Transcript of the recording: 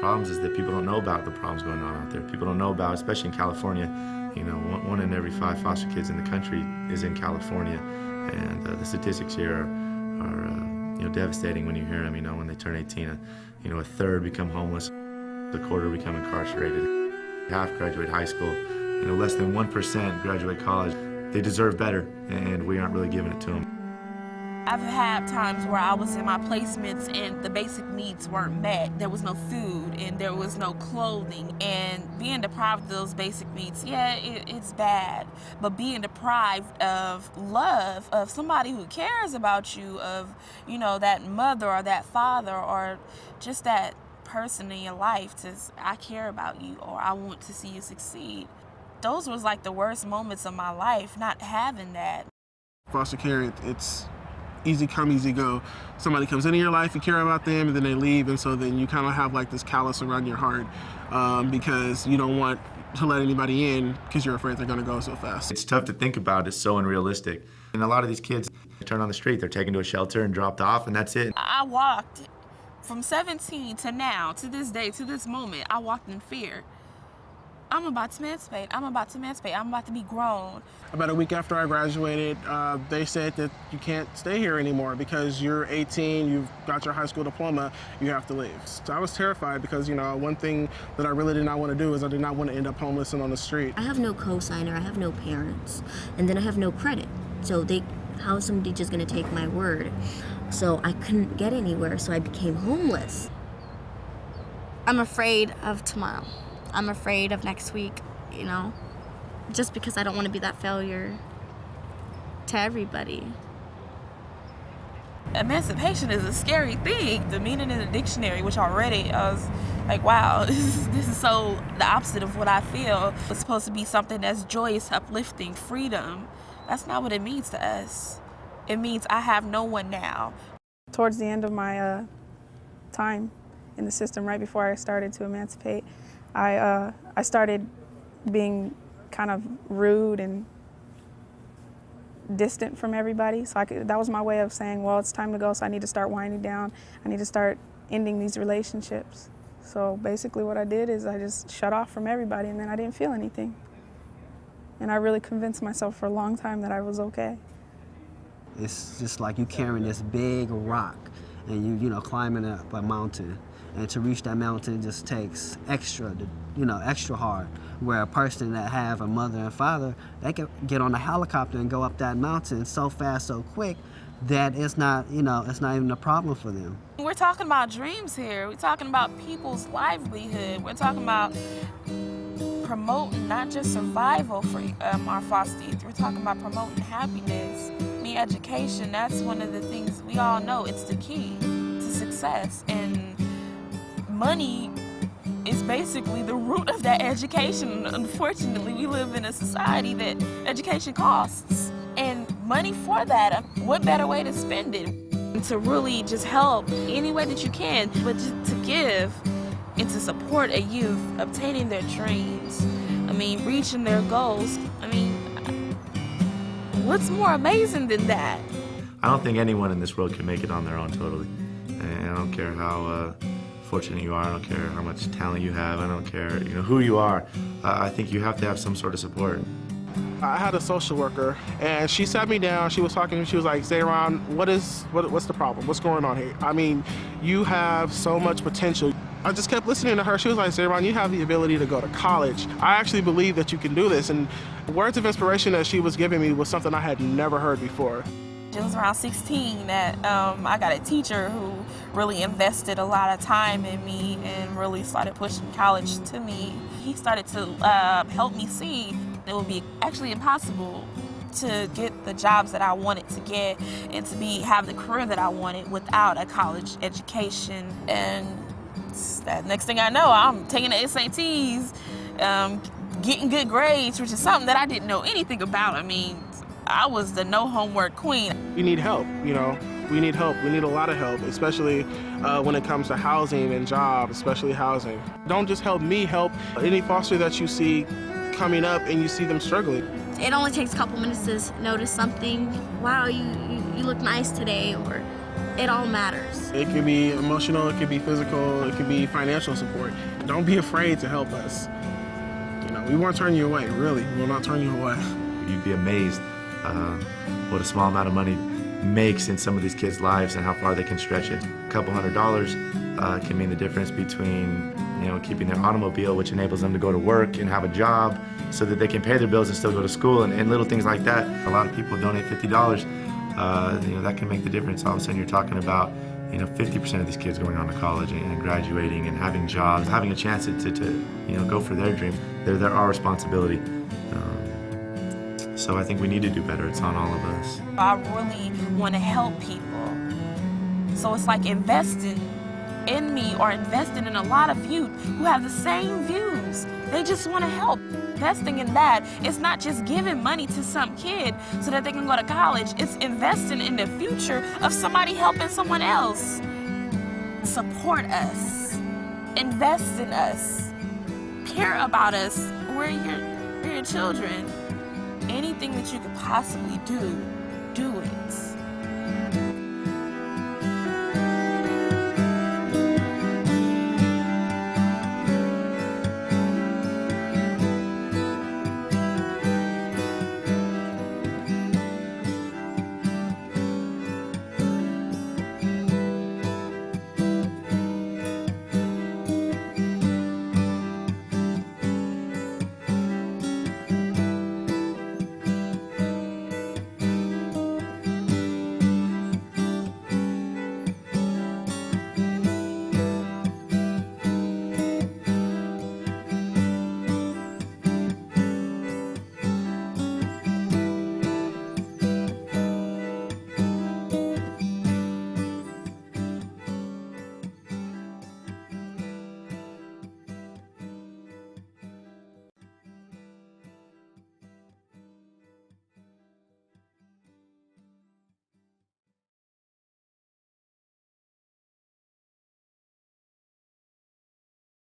problems is that people don't know about the problems going on out there. People don't know about, especially in California, you know, one in every 5 foster kids in the country is in California, and the statistics here are you know, devastating when you hear them. You know, when they turn 18, you know, a third become homeless, a quarter become incarcerated, half graduate high school, you know, less than 1% graduate college. They deserve better, and we aren't really giving it to them. I've had times where I was in my placements and the basic needs weren't met. There was no food and there was no clothing, and being deprived of those basic needs, yeah, it's bad. But being deprived of love, of somebody who cares about you, of, you know, that mother or that father or just that person in your life to, I care about you or I want to see you succeed. Those was like the worst moments of my life, not having that. Foster care, it's easy come, easy go. Somebody comes into your life, you care about them, and then they leave, and so then you kind of have like this callus around your heart because you don't want to let anybody in because you're afraid they're going to go so fast. It's tough to think about. It's so unrealistic. And a lot of these kids turn on the street. They're taken to a shelter and dropped off, and that's it. I walked from 17 to now, to this day, to this moment, I walked in fear. I'm about to emancipate. I'm about to emancipate. I'm about to be grown. About a week after I graduated, they said that you can't stay here anymore because you're 18, you've got your high school diploma, you have to leave. So I was terrified because, you know, one thing that I really did not want to do is I did not want to end up homeless and on the street. I have no co-signer, I have no parents, and then I have no credit. So how is somebody just going to take my word? So I couldn't get anywhere, so I became homeless. I'm afraid of tomorrow. I'm afraid of next week, you know, just because I don't want to be that failure to everybody. Emancipation is a scary thing. The meaning in the dictionary, which already I was like, wow, this is so the opposite of what I feel. It's supposed to be something that's joyous, uplifting, freedom. That's not what it means to us. It means I have no one now. Towards the end of my time in the system, right before I started to emancipate, I started being kind of rude and distant from everybody. So that was my way of saying, well, it's time to go, so I need to start winding down. I need to start ending these relationships. So basically what I did is I just shut off from everybody, and then I didn't feel anything. And I really convinced myself for a long time that I was okay. It's just like you carrying this big rock and you know, climbing up a mountain. And to reach that mountain just takes extra hard. Where a person that have a mother and father, they can get on a helicopter and go up that mountain so fast, so quick, that it's not, you know, it's not even a problem for them. We're talking about dreams here. We're talking about people's livelihood. We're talking about promoting not just survival for our foster youth. We're talking about promoting happiness. I mean, education, that's one of the things we all know. It's the key to success. And money is basically the root of that education. Unfortunately, we live in a society that education costs. And money for that, what better way to spend it? And to really just help any way that you can, but just to give and to support a youth obtaining their dreams. I mean, reaching their goals. I mean, what's more amazing than that? I don't think anyone in this world can make it on their own totally. And I don't care how fortunate you are, I don't care how much talent you have, I don't care, you know, who you are. I think you have to have some sort of support. I had a social worker, and she sat me down. She was talking to me. She was like, Zayron, what's the problem? What's going on here? I mean, you have so much potential. I just kept listening to her. She was like, Zayron, you have the ability to go to college. I actually believe that you can do this. And the words of inspiration that she was giving me was something I had never heard before. It was around 16 that I got a teacher who really invested a lot of time in me and really started pushing college to me. He started to help me see it would be actually impossible to get the jobs that I wanted to get and to have the career that I wanted without a college education. And that next thing I know, I'm taking the SATs, getting good grades, which is something that I didn't know anything about. I mean, I was the no homework queen. We need help, you know. We need help. We need a lot of help, especially when it comes to housing and jobs, especially housing. Don't just help me, help any foster that you see coming up and you see them struggling. It only takes a couple minutes to notice something. Wow, you look nice today, or It all matters. It could be emotional, it could be physical, it could be financial support. Don't be afraid to help us. You know, we won't turn you away, really. We will not turn you away. You'd be amazed what a small amount of money makes in some of these kids' lives and how far they can stretch it. A couple $100s can mean the difference between, you know, keeping their automobile, which enables them to go to work and have a job so that they can pay their bills and still go to school, and little things like that. A lot of people donate $50. You know, that can make the difference. All of a sudden you're talking about, you know, 50% of these kids going on to college and graduating and having jobs, having a chance to you know, go for their dreams. They're our responsibility. So I think we need to do better. It's on all of us. I really want to help people. So it's like investing in me or investing in a lot of youth who have the same views. They just want to help. Investing in that, it's not just giving money to some kid so that they can go to college. It's investing in the future of somebody helping someone else. Support us. Invest in us. Care about us. We're your children. Anything that you could possibly do, do it.